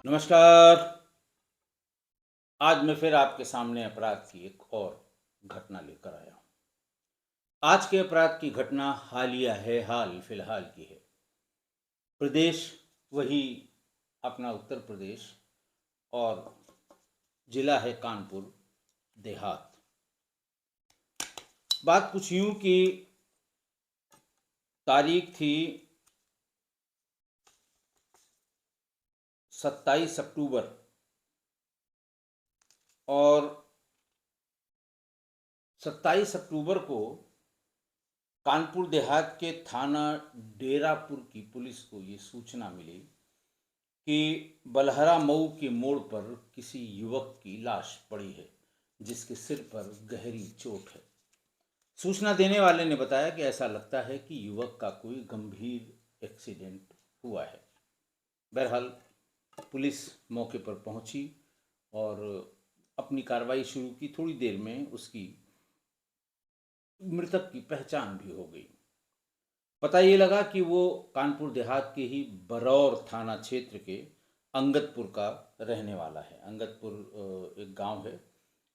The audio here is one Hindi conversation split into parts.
नमस्कार। आज मैं फिर आपके सामने अपराध की एक और घटना लेकर आया हूँ। आज के अपराध की घटना हालिया है, हाल फिलहाल की है। प्रदेश वही अपना उत्तर प्रदेश और जिला है कानपुर देहात। बात कुछ यूं कि तारीख थी 27 अक्टूबर और 27 अक्टूबर को कानपुर देहात के थाना डेरापुर की पुलिस को ये सूचना मिली कि बलहरा मऊ के मोड़ पर किसी युवक की लाश पड़ी है जिसके सिर पर गहरी चोट है। सूचना देने वाले ने बताया कि ऐसा लगता है कि युवक का कोई गंभीर एक्सीडेंट हुआ है। बहरहाल पुलिस मौके पर पहुंची और अपनी कार्रवाई शुरू की। थोड़ी देर में उसकी मृतक की पहचान भी हो गई। पता ये लगा कि वो कानपुर देहात के ही बरौर थाना क्षेत्र के अंगदपुर का रहने वाला है। अंगदपुर एक गांव है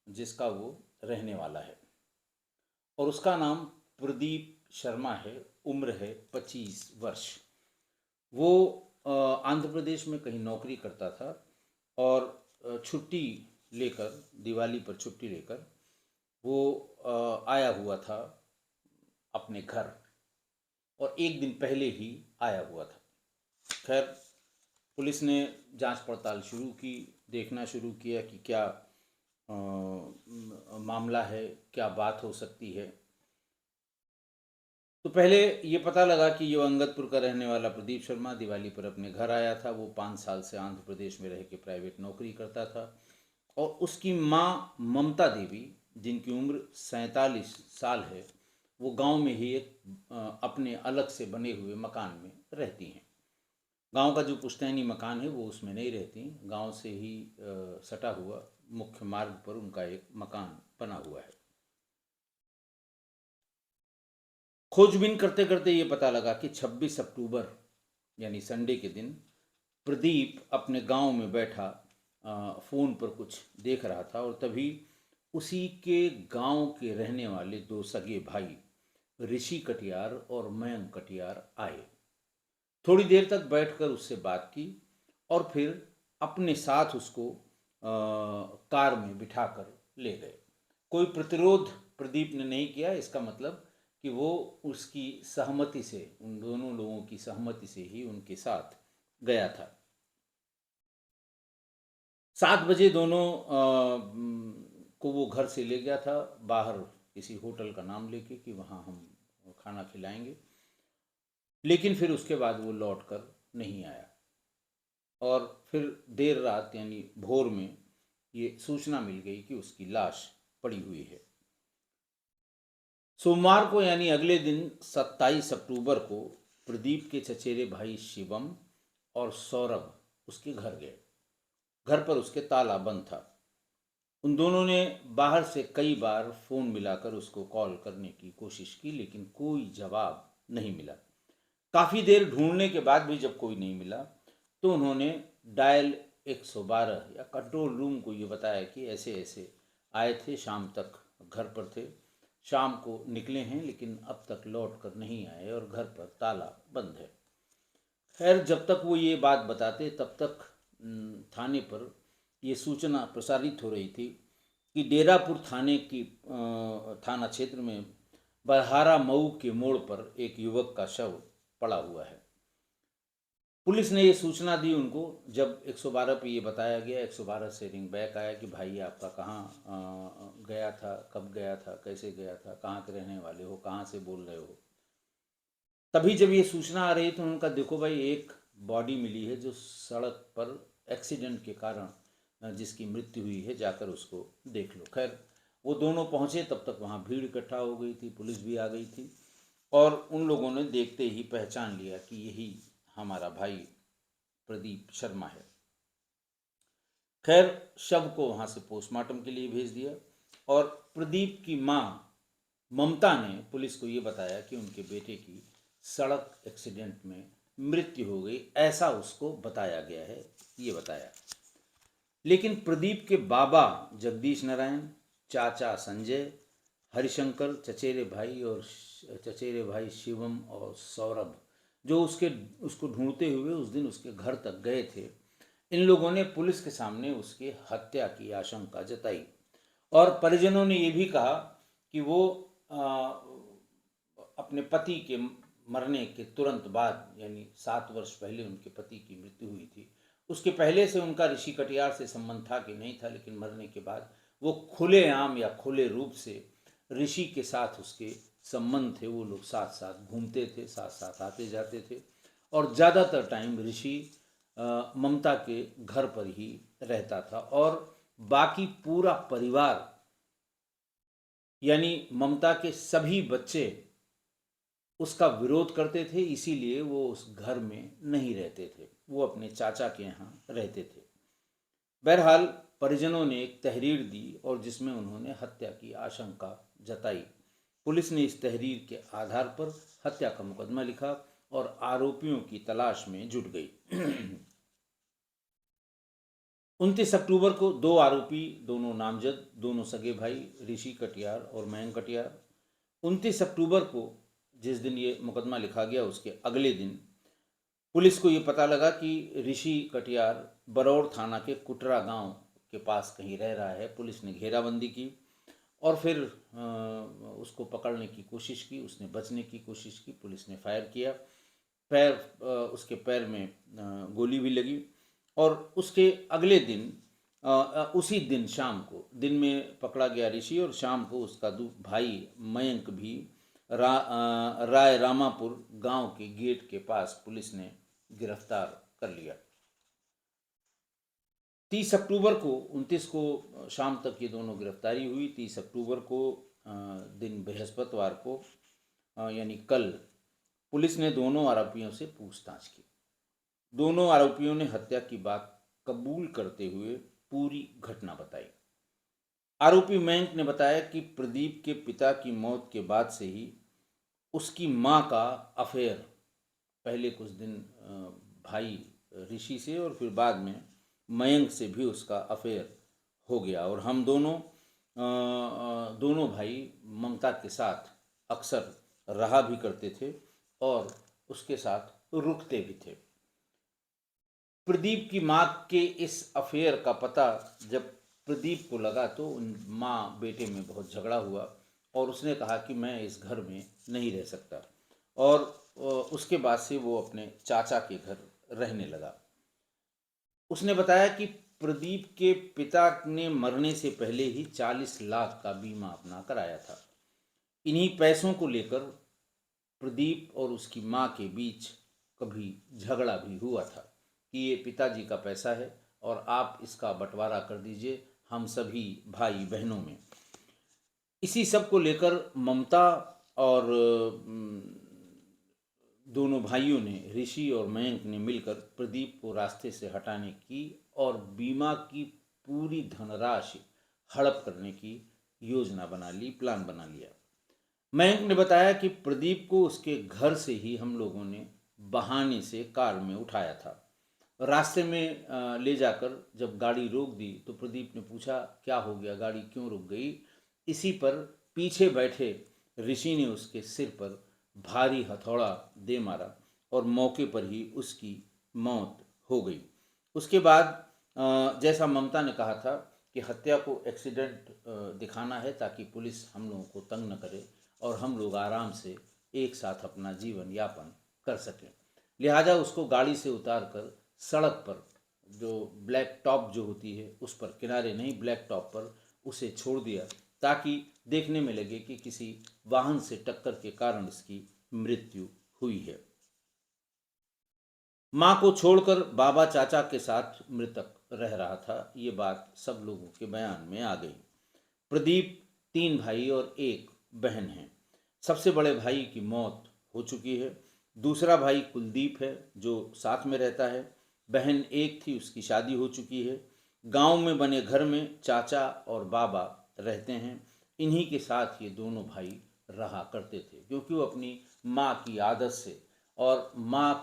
जिसका वो रहने वाला है और उसका नाम प्रदीप शर्मा है। उम्र है 25 वर्ष। वो आंध्र प्रदेश में कहीं नौकरी करता था और छुट्टी लेकर, दिवाली पर छुट्टी लेकर वो आया हुआ था अपने घर, और एक दिन पहले ही आया हुआ था। खैर, पुलिस ने जांच पड़ताल शुरू की, देखना शुरू किया कि क्या मामला है, क्या बात हो सकती है। तो पहले ये पता लगा कि ये अंगदपुर का रहने वाला प्रदीप शर्मा दिवाली पर अपने घर आया था। वो 5 साल से आंध्र प्रदेश में रह के प्राइवेट नौकरी करता था और उसकी माँ ममता देवी, जिनकी उम्र 47 साल है, वो गांव में ही एक अपने अलग से बने हुए मकान में रहती हैं। गांव का जो पुश्तैनी मकान है वो उसमें नहीं रहती। गांव से ही सटा हुआ मुख्य मार्ग पर उनका एक मकान बना हुआ है। खोजबीन करते करते ये पता लगा कि 26 अक्टूबर यानी संडे के दिन प्रदीप अपने गांव में बैठा फ़ोन पर कुछ देख रहा था और तभी उसी के गांव के रहने वाले दो सगे भाई ऋषि कटियार और मयंक कटियार आए। थोड़ी देर तक बैठकर उससे बात की और फिर अपने साथ उसको कार में बिठाकर ले गए। कोई प्रतिरोध प्रदीप ने नहीं किया। इसका मतलब कि वो उसकी सहमति से, उन दोनों लोगों की सहमति से ही उनके साथ गया था। 7 बजे दोनों को वो घर से ले गया था, बाहर किसी होटल का नाम लेके कि वहाँ हम खाना खिलाएंगे। लेकिन फिर उसके बाद वो लौट कर नहीं आया और फिर देर रात यानी भोर में ये सूचना मिल गई कि उसकी लाश पड़ी हुई है। सोमवार को यानी अगले दिन 27 अक्टूबर को प्रदीप के चचेरे भाई शिवम और सौरभ उसके घर गए। घर पर उसके ताला बंद था। उन दोनों ने बाहर से कई बार फ़ोन मिलाकर उसको कॉल करने की कोशिश की लेकिन कोई जवाब नहीं मिला। काफ़ी देर ढूंढने के बाद भी जब कोई नहीं मिला तो उन्होंने डायल 112 या कंट्रोल रूम को ये बताया कि ऐसे ऐसे आए थे, शाम तक घर पर थे, शाम को निकले हैं लेकिन अब तक लौट कर नहीं आए और घर पर ताला बंद है। खैर, जब तक वो ये बात बताते तब तक थाने पर ये सूचना प्रसारित हो रही थी कि डेरापुर थाने की थाना क्षेत्र में बरहारा मऊ के मोड़ पर एक युवक का शव पड़ा हुआ है। पुलिस ने ये सूचना दी उनको। जब 112 पे ये बताया गया, 112 से रिंग बैक आया कि भाई आपका कहाँ गया था, कब गया था, कैसे गया था, कहाँ के रहने वाले हो, कहाँ से बोल रहे हो। तभी जब ये सूचना आ रही तो उनका, देखो भाई, एक बॉडी मिली है जो सड़क पर एक्सीडेंट के कारण जिसकी मृत्यु हुई है, जाकर उसको देख लो। खैर, वो दोनों पहुँचे तब तक वहाँ भीड़ इकट्ठा हो गई थी, पुलिस भी आ गई थी और उन लोगों ने देखते ही पहचान लिया कि यही हमारा भाई प्रदीप शर्मा है। खैर, शव को वहाँ से पोस्टमार्टम के लिए भेज दिया और प्रदीप की माँ ममता ने पुलिस को ये बताया कि उनके बेटे की सड़क एक्सीडेंट में मृत्यु हो गई, ऐसा उसको बताया गया है, ये बताया। लेकिन प्रदीप के बाबा जगदीश नारायण, चाचा संजय, हरिशंकर, चचेरे भाई शिवम और सौरभ, जो उसको ढूंढते हुए उस दिन उसके घर तक गए थे, इन लोगों ने पुलिस के सामने उसकी हत्या की आशंका जताई। और परिजनों ने ये भी कहा कि वो अपने पति के मरने के तुरंत बाद, यानी 7 वर्ष पहले उनके पति की मृत्यु हुई थी, उसके पहले से उनका ऋषि कटियार से संबंध था कि नहीं था, लेकिन मरने के बाद वो खुलेआम या खुले रूप से ऋषि के साथ उसके संबंध थे। वो लोग साथ साथ घूमते थे, साथ साथ आते जाते थे, और ज़्यादातर टाइम ऋषि ममता के घर पर ही रहता था, और बाकी पूरा परिवार यानी ममता के सभी बच्चे उसका विरोध करते थे, इसीलिए वो उस घर में नहीं रहते थे, वो अपने चाचा के यहाँ रहते थे। बहरहाल परिजनों ने एक तहरीर दी और जिसमें उन्होंने हत्या की आशंका जताई। पुलिस ने इस तहरीर के आधार पर हत्या का मुकदमा लिखा और आरोपियों की तलाश में जुट गई। 29 अक्टूबर को 2 आरोपी, दोनों नामजद, दोनों सगे भाई, ऋषि कटियार और मयंक कटियार, 29 अक्टूबर को जिस दिन ये मुकदमा लिखा गया उसके अगले दिन पुलिस को ये पता लगा कि ऋषि कटियार बरौर थाना के कुटरा गांव के पास कहीं रह रहा है। पुलिस ने घेराबंदी की और फिर उसको पकड़ने की कोशिश की। उसने बचने की कोशिश की, पुलिस ने फायर किया, उसके पैर में गोली भी लगी। और उसके अगले दिन उसी दिन शाम को, दिन में पकड़ा गया ऋषि और शाम को उसका भाई मयंक भी राय रामापुर गांव के गेट के पास पुलिस ने गिरफ्तार कर लिया। 30 अक्टूबर को, 29 को शाम तक ये दोनों गिरफ्तारी हुई। 30 अक्टूबर को दिन बृहस्पतिवार को, यानी कल, पुलिस ने दोनों आरोपियों से पूछताछ की। दोनों आरोपियों ने हत्या की बात कबूल करते हुए पूरी घटना बताई। आरोपी मयंक ने बताया कि प्रदीप के पिता की मौत के बाद से ही उसकी माँ का अफेयर, पहले कुछ दिन भाई ऋषि से और फिर बाद में मयंक से भी उसका अफेयर हो गया, और हम दोनों भाई ममता के साथ अक्सर रहा भी करते थे और उसके साथ रुकते भी थे। प्रदीप की माँ के इस अफेयर का पता जब प्रदीप को लगा तो उन माँ बेटे में बहुत झगड़ा हुआ और उसने कहा कि मैं इस घर में नहीं रह सकता, और उसके बाद से वो अपने चाचा के घर रहने लगा। उसने बताया कि प्रदीप के पिता ने मरने से पहले ही 40 लाख का बीमा अपना कराया था। इन्हीं पैसों को लेकर प्रदीप और उसकी माँ के बीच कभी झगड़ा भी हुआ था कि ये पिताजी का पैसा है और आप इसका बंटवारा कर दीजिए हम सभी भाई बहनों में। इसी सब को लेकर ममता और दोनों भाइयों ने, ऋषि और मयंक ने मिलकर प्रदीप को रास्ते से हटाने की और बीमा की पूरी धनराशि हड़प करने की योजना बना ली, प्लान बना लिया। मयंक ने बताया कि प्रदीप को उसके घर से ही हम लोगों ने बहाने से कार में उठाया था। रास्ते में ले जाकर जब गाड़ी रोक दी तो प्रदीप ने पूछा क्या हो गया, गाड़ी क्यों रुक गई। इसी पर पीछे बैठे ऋषि ने उसके सिर पर भारी हथौड़ा दे मारा और मौके पर ही उसकी मौत हो गई। उसके बाद जैसा ममता ने कहा था कि हत्या को एक्सीडेंट दिखाना है ताकि पुलिस हम लोगों को तंग न करे और हम लोग आराम से एक साथ अपना जीवन यापन कर सकें, लिहाजा उसको गाड़ी से उतार कर सड़क पर, जो ब्लैक टॉप जो होती है उस पर, किनारे नहीं ब्लैक टॉप पर उसे छोड़ दिया ताकि देखने में लगे कि किसी वाहन से टक्कर के कारण इसकी मृत्यु हुई है। मां को छोड़कर बाबा चाचा के साथ मृतक रह रहा था, ये बात सब लोगों के बयान में आ गई। प्रदीप 3 भाई और 1 बहन हैं। सबसे बड़े भाई की मौत हो चुकी है। दूसरा भाई कुलदीप है जो साथ में रहता है। बहन 1 थी, उसकी शादी हो चुकी है। गांव में बने घर में चाचा और बाबा रहते हैं। इन्हीं के साथ ये दोनों भाई रहा करते थे क्योंकि वो अपनी माँ की आदत से और माँ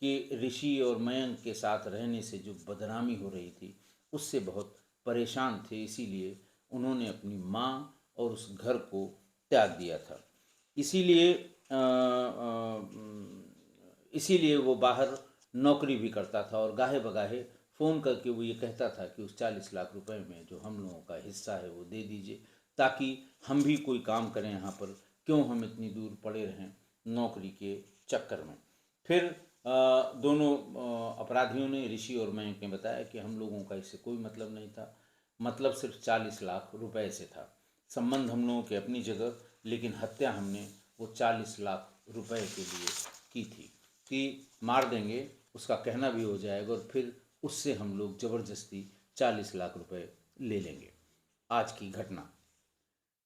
कि ऋषि और मयंक के साथ रहने से जो बदनामी हो रही थी उससे बहुत परेशान थे, इसीलिए उन्होंने अपनी माँ और उस घर को त्याग दिया था। इसीलिए इसीलिए वो बाहर नौकरी भी करता था और गाहे बगाहे फ़ोन करके वो ये कहता था कि उस 40 लाख रुपए में जो हम लोगों का हिस्सा है वो दे दीजिए, ताकि हम भी कोई काम करें यहाँ पर, क्यों हम इतनी दूर पड़े रहें नौकरी के चक्कर में। फिर दोनों अपराधियों ने, ऋषि और मयंक ने बताया कि हम लोगों का इससे कोई मतलब नहीं था, मतलब सिर्फ 40 लाख रुपए से था। संबंध हम लोगों के अपनी जगह, लेकिन हत्या हमने वो 40 लाख रुपए के लिए की थी कि मार देंगे, उसका कहना भी हो जाएगा और फिर उससे हम लोग ज़बरदस्ती 40 लाख रुपए ले लेंगे। आज की घटना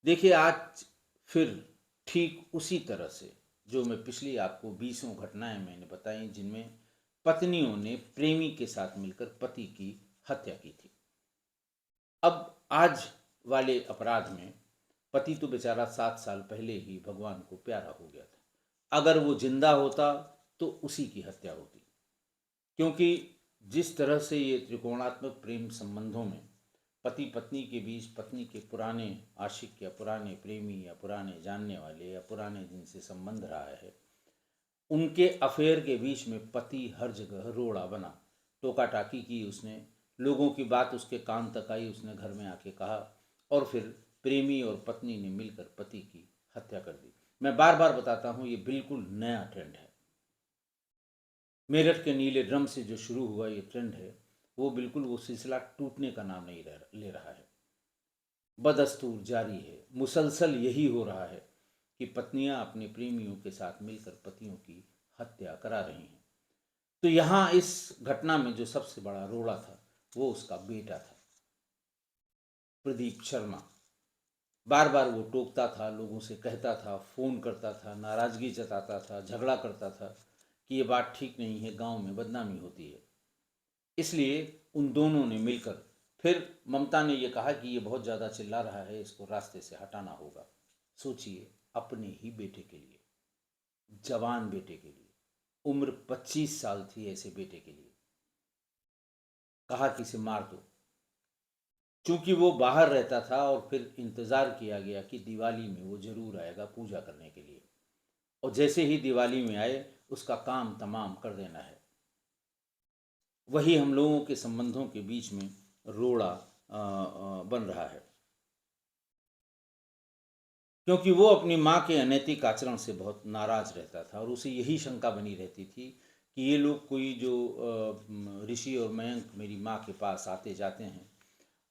देखिए, आज फिर ठीक उसी तरह से जो मैं पिछली आपको 20 घटनाएं मैंने बताई, जिनमें पत्नियों ने प्रेमी के साथ मिलकर पति की हत्या की थी। अब आज वाले अपराध में पति तो बेचारा 7 साल पहले ही भगवान को प्यारा हो गया था। अगर वो जिंदा होता तो उसी की हत्या होती, क्योंकि जिस तरह से ये त्रिकोणात्मक प्रेम संबंधों में पति पत्नी के बीच, पत्नी के पुराने आशिक या पुराने प्रेमी या पुराने जानने वाले या पुराने जिनसे संबंध रहा है, उनके अफेयर के बीच में पति हर जगह रोड़ा बना, टोका टाकी की उसने, लोगों की बात उसके कान तक आई, उसने घर में आके कहा और फिर प्रेमी और पत्नी ने मिलकर पति की हत्या कर दी। मैं बार बार बताता हूँ, ये बिल्कुल नया ट्रेंड है। मेरठ के नीले ड्रम से जो शुरू हुआ ये ट्रेंड है, वो बिल्कुल वो सिलसिला टूटने का नाम नहीं ले रहा है, बदस्तूर जारी है। मुसलसल यही हो रहा है कि पत्नियां अपने प्रेमियों के साथ मिलकर पतियों की हत्या करा रही हैं। तो यहाँ इस घटना में जो सबसे बड़ा रोड़ा था वो उसका बेटा था, प्रदीप शर्मा। बार बार वो टोकता था, लोगों से कहता था, फ़ोन करता था, नाराज़गी जताता था, झगड़ा करता था कि ये बात ठीक नहीं है, गांव में बदनामी होती है। इसलिए उन दोनों ने मिलकर, फिर ममता ने ये कहा कि ये बहुत ज़्यादा चिल्ला रहा है, इसको रास्ते से हटाना होगा। सोचिए, अपने ही बेटे के लिए, जवान बेटे के लिए, उम्र 25 साल थी ऐसे बेटे के लिए, कहा कि इसे मार दो। चूंकि वो बाहर रहता था और फिर इंतज़ार किया गया कि दिवाली में वो ज़रूर आएगा पूजा करने के लिए, और जैसे ही दिवाली में आए उसका काम तमाम कर देना है। वही हम लोगों के संबंधों के बीच में रोड़ा बन रहा है, क्योंकि वो अपनी माँ के अनैतिक आचरण से बहुत नाराज़ रहता था और उसे यही शंका बनी रहती थी कि ये लोग कोई जो ऋषि और मयंक मेरी माँ के पास आते जाते हैं,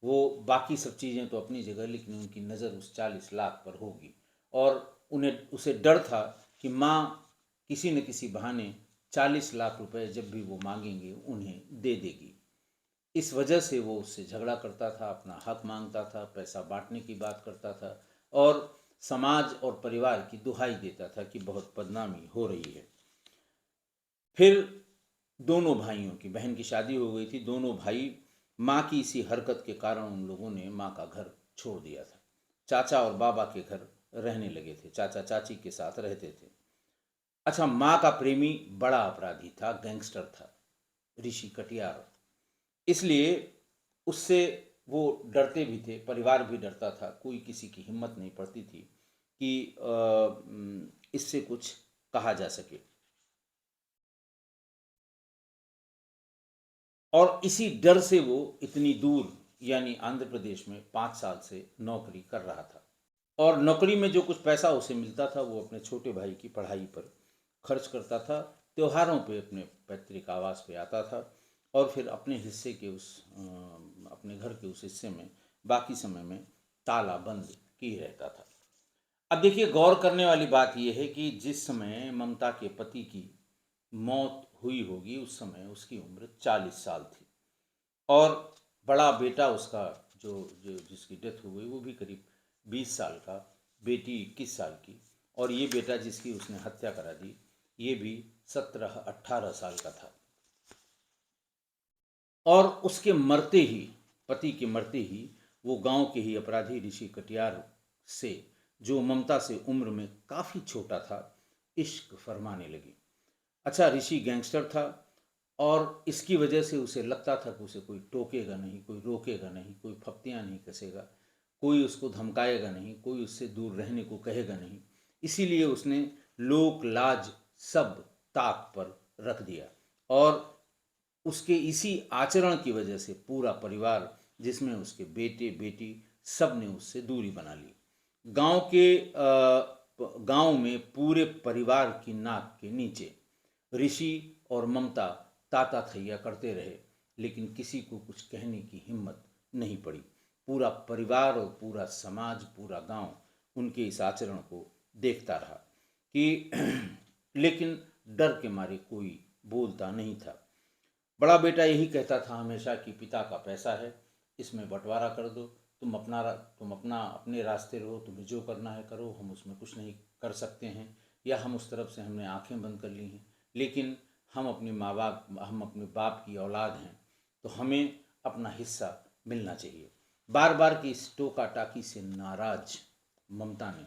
वो बाकी सब चीज़ें तो अपनी जगह, लेकिन उनकी नज़र उस 40 लाख पर होगी, और उन्हें उसे डर था कि माँ किसी न किसी बहाने 40 लाख रुपए जब भी वो मांगेंगे उन्हें दे देगी। इस वजह से वो उससे झगड़ा करता था, अपना हक मांगता था, पैसा बांटने की बात करता था और समाज और परिवार की दुहाई देता था कि बहुत बदनामी हो रही है। फिर दोनों भाइयों की, बहन की शादी हो गई थी, दोनों भाई माँ की इसी हरकत के कारण उन लोगों ने माँ का घर छोड़ दिया था, चाचा और बाबा के घर रहने लगे थे, चाचा चाची के साथ रहते थे। अच्छा, माँ का प्रेमी बड़ा अपराधी था, गैंगस्टर था, ऋषि कटियार, इसलिए उससे वो डरते भी थे, परिवार भी डरता था, कोई किसी की हिम्मत नहीं पड़ती थी कि इससे कुछ कहा जा सके। और इसी डर से वो इतनी दूर, यानी आंध्र प्रदेश में 5 साल से नौकरी कर रहा था, और नौकरी में जो कुछ पैसा उसे मिलता था वो अपने छोटे भाई की पढ़ाई पर खर्च करता था, त्योहारों पे अपने पैतृक आवास पे आता था और फिर अपने हिस्से के अपने घर के उस हिस्से में बाकी समय में ताला बंद किए रहता था। अब देखिए, गौर करने वाली बात यह है कि जिस समय ममता के पति की मौत हुई होगी उस समय उसकी उम्र 40 साल थी, और बड़ा बेटा उसका जो जो जिसकी डेथ हो गई वो भी करीब 20 साल का, बेटी 21 साल की, और ये बेटा जिसकी उसने हत्या करा दी ये भी 17-18 साल का था। और उसके मरते ही, पति के मरते ही, वो गांव के ही अपराधी ऋषि कटियार से, जो ममता से उम्र में काफ़ी छोटा था, इश्क फरमाने लगी। अच्छा, ऋषि गैंगस्टर था और इसकी वजह से उसे लगता था कि उसे कोई टोकेगा नहीं, कोई रोकेगा नहीं, कोई फप्तियाँ नहीं कसेगा, कोई उसको धमकाएगा नहीं, कोई उससे दूर रहने को कहेगा नहीं। इसीलिए उसने लोक लाज सब ताक पर रख दिया और उसके इसी आचरण की वजह से पूरा परिवार, जिसमें उसके बेटे बेटी, सब ने उससे दूरी बना ली। गांव में पूरे परिवार की नाक के नीचे ऋषि और ममता ताता थैया करते रहे, लेकिन किसी को कुछ कहने की हिम्मत नहीं पड़ी। पूरा परिवार और पूरा समाज, पूरा गांव उनके इस आचरण को देखता रहा कि लेकिन डर के मारे कोई बोलता नहीं था। बड़ा बेटा यही कहता था हमेशा कि पिता का पैसा है, इसमें बंटवारा कर दो, तुम अपना अपने रास्ते रहो, तुम्हें जो करना है करो, हम उसमें कुछ नहीं कर सकते हैं, या हम उस तरफ से हमने आंखें बंद कर ली हैं। लेकिन हम अपने बाप की औलाद हैं, तो हमें अपना हिस्सा मिलना चाहिए। बार बार की इस टोका टाकी से नाराज ममता ने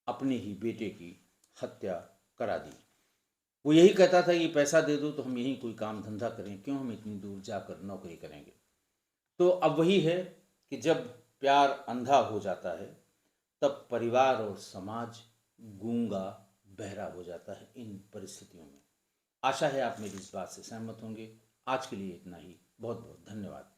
अपने ही बेटे की हत्या करा दी। वो यही कहता था कि पैसा दे दो तो हम यहीं कोई काम धंधा करें, क्यों हम इतनी दूर जाकर नौकरी करेंगे। तो अब वही है कि जब प्यार अंधा हो जाता है, तब परिवार और समाज गूंगा बहरा हो जाता है इन परिस्थितियों में। आशा है आप मेरी इस बात से सहमत होंगे। आज के लिए इतना ही। बहुत बहुत धन्यवाद।